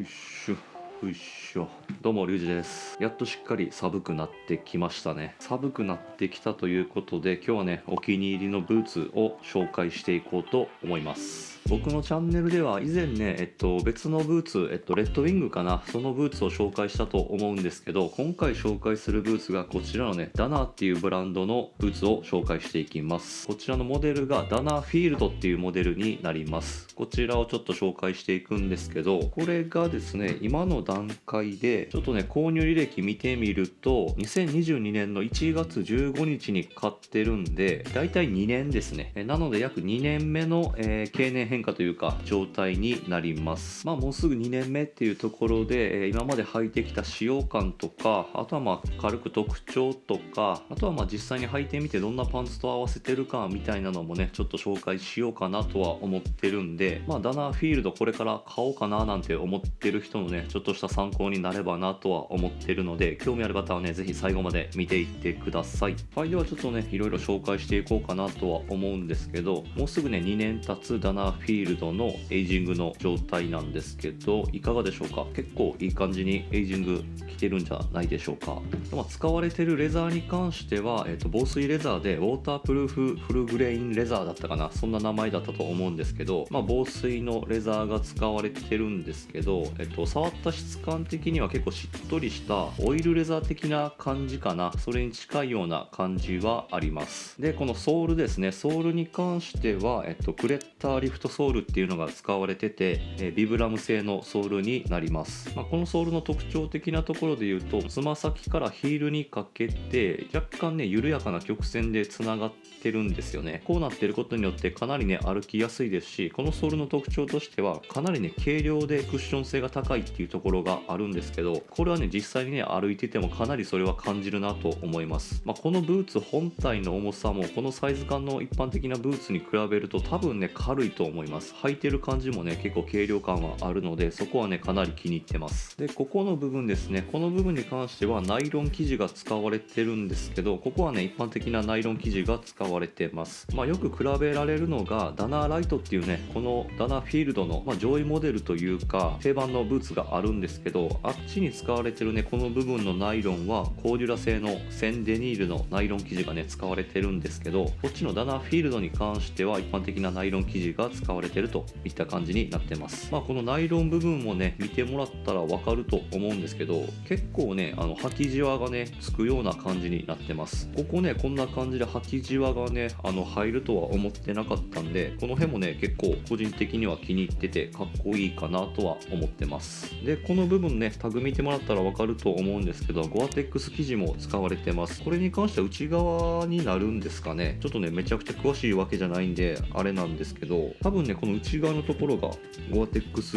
しょよいしょ。どうもリュウジです。やっとしっかり寒くなってきましたね。寒くなってきたということで、今日はねお気に入りのブーツを紹介していこうと思います。僕のチャンネルでは以前ね、別のブーツ、レッドウィングかな、そのブーツを紹介したと思うんですけど、今回紹介するブーツがこちらのね、ダナーっていうブランドのブーツを紹介していきます。こちらのモデルがダナーフィールドっていうモデルになります。こちらをちょっと紹介していくんですけど、これがですね、今の段階でちょっとね、購入履歴見てみると、2022年の1月15日に買ってるんで、だいたい2年ですね。なので約2年目の、経年変化というか状態になります。もうすぐ2年目っていうところで、今まで履いてきた使用感とか、あとは軽く特徴とか、あとは実際に履いてみてどんなパンツと合わせてるかみたいなのもね、ちょっと紹介しようかなとは思ってるんで、ダナーフィールドこれから買おうかななんて思ってる人のね、ちょっとした参考になればなとは思ってるので、興味ある方はね、ぜひ最後まで見ていってください。はい、ではちょっとね、いろいろ紹介していこうかなとは思うんですけど、もうすぐね、2年経つダナーフィールドのエイジングの状態なんですけど、いかがでしょうか。結構いい感じにエイジング来てるんじゃないでしょうか。使われてるレザーに関しては、防水レザーでウォータープルーフフルグレインレザーだったかな、そんな名前だったと思うんですけど、防水のレザーが使われてるんですけど、触った質感的には結構しっとりしたオイルレザー的な感じかな、それに近いような感じはあります。で、このソールですね、ソールに関しては、クレッターリフトソールっていうのが使われてて、ビブラム製のソールになります。このソールの特徴的なところで言うと、つま先からヒールにかけて若干ね、緩やかな曲線でつながってるんですよね。こうなってることによってかなりね、歩きやすいですし、このソールの特徴としてはかなりね、軽量でクッション性が高いっていうところがあるんですけど、これはね、実際にね、歩いててもかなりそれは感じるなと思います。このブーツ本体の重さもこのサイズ感の一般的なブーツに比べると多分ね、軽いと思います。履いてる感じもね、結構軽量感はあるので、そこはね、かなり気に入ってます。で、ここの部分ですね、この部分に関してはナイロン生地が使われてるんですけど、ここはね、一般的なナイロン生地が使われてます。よく比べられるのがダナーライトっていうね、このダナーフィールドの、上位モデルというか定番のブーツがあるんですけど、あっちに使われてるね、この部分のナイロンはコーデュラ製のセンデニールのナイロン生地がね、使われてるんですけど、こっちのダナーフィールドに関しては一般的なナイロン生地が使われてるといった感じになってます。このナイロン部分もね、見てもらったらわかると思うんですけど、結構ね、履きじわがね、つくような感じになってます。ここね、こんな感じで履きじわがね、入るとは思ってなかったんで、この辺もね、結構個人的には気に入っててかっこいいかなとは思ってます。で、この部分ね、タグ見てもらったらわかると思うんですけど、ゴアテックス生地も使われてます。これに関しては内側になるんですかね。ちょっとね、めちゃくちゃ詳しいわけじゃないんであれなんですけど、多分ね、この内側のところがゴアテックス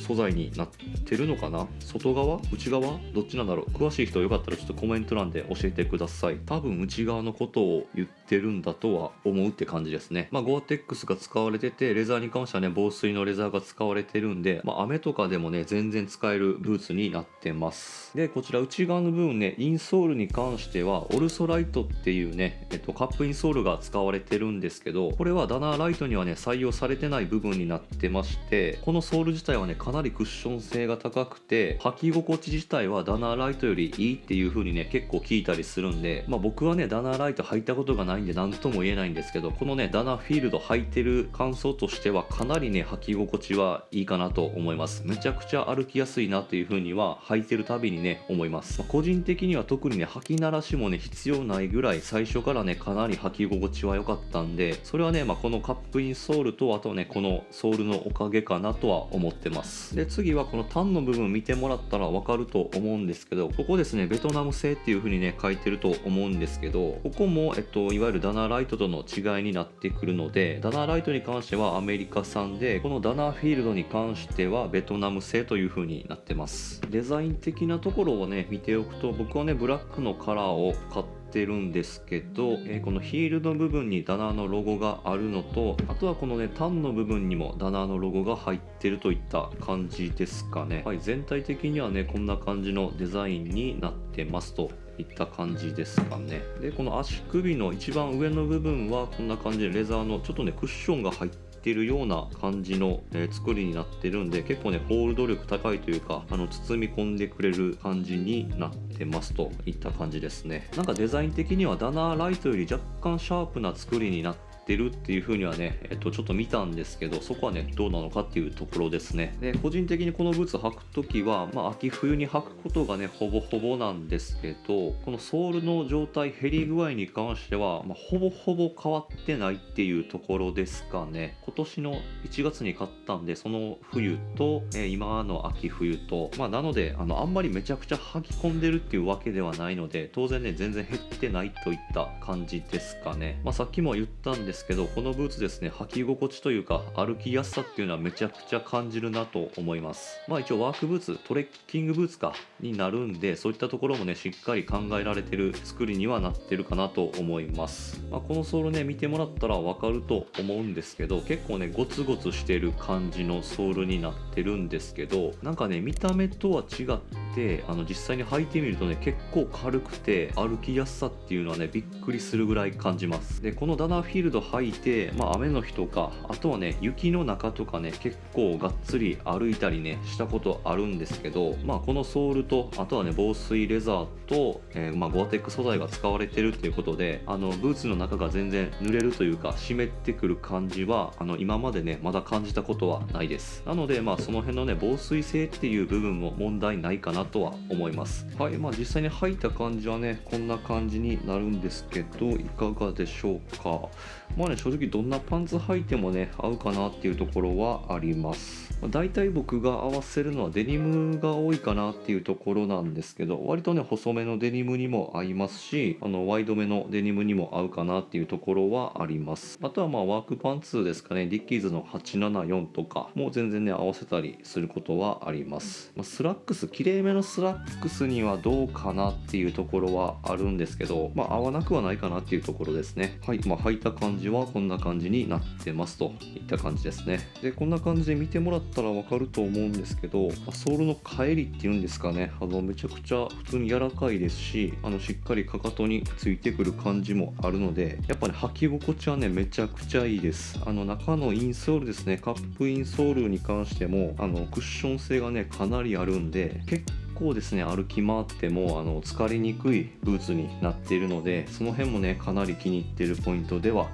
素材になってるのかな。外側内側どっちなんだろう。詳しい人よかったらちょっとコメント欄で教えてください。多分内側のことを言ってるんだとは思うって感じですね。ゴアテックスが使われてて、レザーに関してはね、防水のレザーが使われてるんで、雨とかでもね、全然使えるブーツになってます。で、こちら内側の部分ね、インソールに関してはオルソライトっていうね、カップインソールが使われてるんですけど、これはダナーライトにはね、採用されてない部分になってまして、このソール自体はね、かなりクッション性が高くて、履き心地自体はダナーライトよりいいっていう風にね、結構聞いたりするんで、僕はね、ダナーライト履いたことがないんで何とも言えないんですけど、このね、ダナーフィールド履いてる感想としてはかなりね、履き心地はいいかなと思います。めちゃくちゃ歩きやすいなっていう風には履いてるたびにね、思います。個人的には特にね、履き慣らしもね、必要ないぐらい最初からね、かなり履き心地は良かったんで、それはね、このカップインソールと、あとはね、このソールのおかげかなとは思ってます。で、次はこのタンの部分見てもらったらわかると思うんですけど、ここですね、ベトナム製っていう風にね、書いてると思うんですけど、ここもいわゆるダナーライトとの違いになってくるので、ダナーライトに関してはアメリカ産で、このダナーフィールドに関してはベトナム製という風になってます。デザイン的なところをね、見ておくと、僕はね、ブラックのカラーを買ってるんですけど、このヒールの部分にダナーのロゴがあるのと、あとはこのね、タンの部分にもダナーのロゴが入ってるといった感じですかね。はい、全体的にはね、こんな感じのデザインになってますといった感じですかね。で、この足首の一番上の部分はこんな感じでレザーのちょっとね、クッションが入っててるような感じの、作りになってるんで、結構ねホールド力高いというか、包み込んでくれる感じになってますといった感じですね。なんかデザイン的にはダナーライトより若干シャープな作りになってるっていう風にはね、ちょっと見たんですけど、そこはねどうなのかっていうところですね。で個人的にこのブーツ履くときは、秋冬に履くことがねほぼほぼなんですけど、このソールの状態、減り具合に関しては、ほぼほぼ変わってないっていうところですかね。今年の1月に買ったんで、その冬と、今の秋冬と、なのであんまりめちゃくちゃ履き込んでるっていうわけではないので、当然ね全然減ってないといった感じですかね。さっきも言ったんですけど、このブーツですね、履き心地というか歩きやすさっていうのはめちゃくちゃ感じるなと思います。一応ワークブーツ、トレッキングブーツかになるんで、そういったところもねしっかり考えられてる作りにはなってるかなと思います。このソールね見てもらったらわかると思うんですけど、結構ねゴツゴツしてる感じのソールになってるんですけど、なんかね見た目とは違って実際に履いてみるとね結構軽くて歩きやすさっていうのはねびっくりするぐらい感じます。でこのダナーフィールド履いて、雨の日とか、あとはね雪の中とかね結構がっつり歩いたりねしたことあるんですけど、このソールと、あとはね防水レザーと、ゴアテック素材が使われてるっていうことで、ブーツの中が全然濡れるというか湿ってくる感じは今までねまだ感じたことはないです。なのでその辺のね防水性っていう部分も問題ないかなとは思います。はい、実際に履いた感じはねこんな感じになるんですけど、いかがでしょうか。正直どんなパンツ履いてもね合うかなっていうところはあります。大体僕が合わせるのはデニムが多いかなっていうところなんですけど、割とね細めのデニムにも合いますし、ワイドめのデニムにも合うかなっていうところはあります。あとはワークパンツですかね、ディッキーズの874とかも全然ね合わせたりすることはあります。スラックス、綺麗めのスラックスにはどうかなっていうところはあるんですけど、合わなくはないかなっていうところですね。はい、履いた感じはこんな感じになってますといった感じですね。でこんな感じで見てもらったらわかると思うんですけど、ソールの返りっていうんですかね、めちゃくちゃ普通に柔らかいですし、しっかりかかとについてくる感じもあるので、やっぱり履き心地はねめちゃくちゃいいです。中のインソールですね、カップインソールに関してもクッション性がねかなりあるんで、結構ですね歩き回っても疲れにくいブーツになっているので、その辺もねかなり気に入っているポイントでは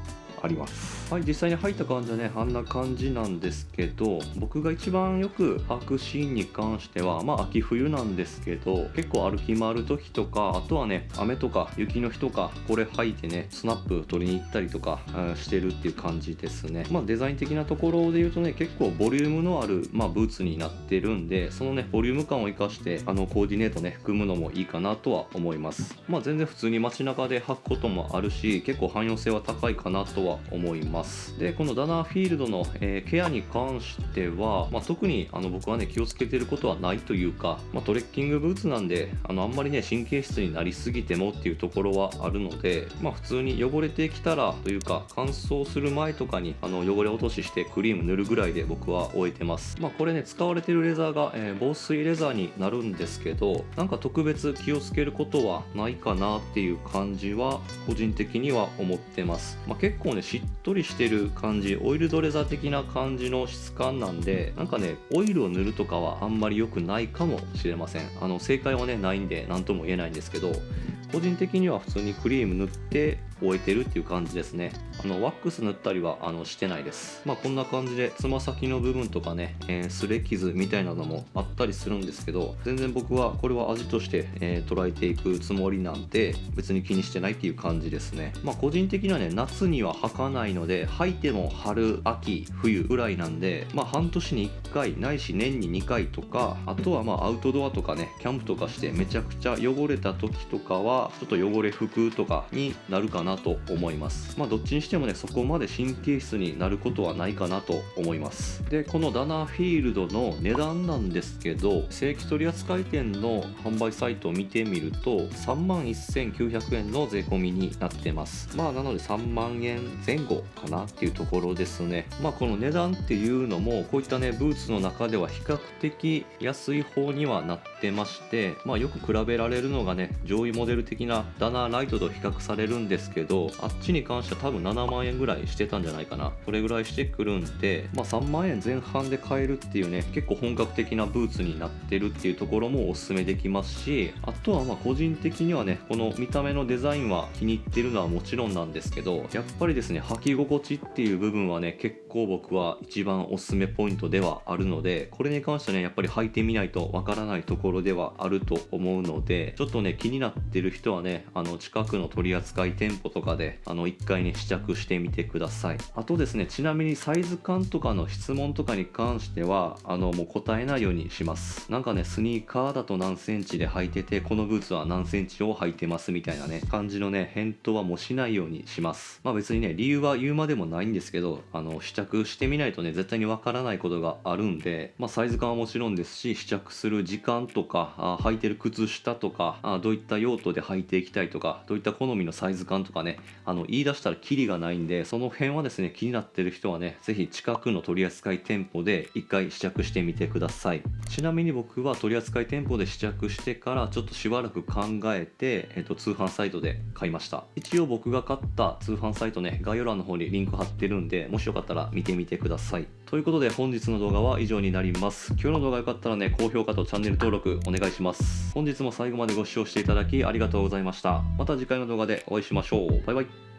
あります。はい、実際に履いた感じはねあんな感じなんですけど、僕が一番よく履くシーンに関しては秋冬なんですけど、結構歩き回る時とか、あとはね雨とか雪の日とかこれ履いてねスナップ取りに行ったりとかしてるっていう感じですね。デザイン的なところで言うとね結構ボリュームのある、ブーツになってるんで、そのねボリューム感を生かしてコーディネートね組むのもいいかなとは思います。全然普通に街中で履くこともあるし、結構汎用性は高いかなとは思います。でこのダナーフィールドの、ケアに関しては、特に僕はね気をつけてることはないというか、トレッキングブーツなんであんまりね神経質になりすぎてもっていうところはあるので、普通に汚れてきたらというか乾燥する前とかに汚れ落とししてクリーム塗るぐらいで僕は終えてます。これね使われてるレザーが、防水レザーになるんですけど、なんか特別気をつけることはないかなっていう感じは個人的には思ってます。結構ねしっとりしてる感じ、オイルドレザー的な感じの質感なんで、なんかねオイルを塗るとかはあんまり良くないかもしれません。正解はねないんで何とも言えないんですけど、個人的には普通にクリーム塗って終えてるっていう感じですね。ワックス塗ったりはしてないです。こんな感じでつま先の部分とかね、擦れ傷みたいなのもあったりするんですけど、全然僕はこれは味として、捉えていくつもりなんで別に気にしてないっていう感じですね。個人的にはね夏には履かないので、履いても春秋冬ぐらいなんで、半年に1回ないし年に2回とか、あとはアウトドアとかねキャンプとかしてめちゃくちゃ汚れた時とかはちょっと汚れ服とかになるかなと思います。どっちにしてもねそこまで神経質になることはないかなと思います。でこのダナーフィールドの値段なんですけど、正規取扱店の販売サイトを見てみると31,900円の税込みになってます。なので3万円前後かなっていうところですね。この値段っていうのもこういったねブーツの中では比較的安い方にはなってまして、よく比べられるのがね上位モデル的なダナーライトと比較されるんですけけど、あっちに関しては多分7万円ぐらいしてたんじゃないかな。それぐらいしてくるんで、3万円前半で買えるっていうね、結構本格的なブーツになってるっていうところもおすすめできますし、あとは個人的にはね、この見た目のデザインは気に入ってるのはもちろんなんですけど、やっぱりですね、履き心地っていう部分はね、結構僕は一番おすすめポイントではあるので、これに関してはね、やっぱり履いてみないとわからないところではあると思うので、ちょっとね、気になってる人はね、近くの取扱店舗とかで一回ね、試着してみてください。あとですね、ちなみにサイズ感とかの質問とかに関してはもう答えないようにします。なんかね、スニーカーだと何センチで履いてて、このブーツは何センチを履いてますみたいなね、感じのね、返答はもうしないようにします。別にね、理由は言うまでもないんですけど、試着してみないとね、絶対にわからないことがあるんで、サイズ感はもちろんですし、試着する時間とか、履いてる靴下とか、どういった用途で履いていきたいとか、どういった好みのサイズ感とかね、言い出したらキリがないんで、その辺はですね、気になってる人はね、ぜひ近くの取扱店舗で一回試着してみてください。ちなみに僕は取扱店舗で試着してからちょっとしばらく考えて、通販サイトで買いました。一応僕が買った通販サイトね、概要欄の方にリンク貼ってるんで、もしよかったら見てみてください。ということで本日の動画は以上になります。今日の動画良かったらね、高評価とチャンネル登録お願いします。本日も最後までご視聴していただきありがとうございました。また次回の動画でお会いしましょう。バイバイ。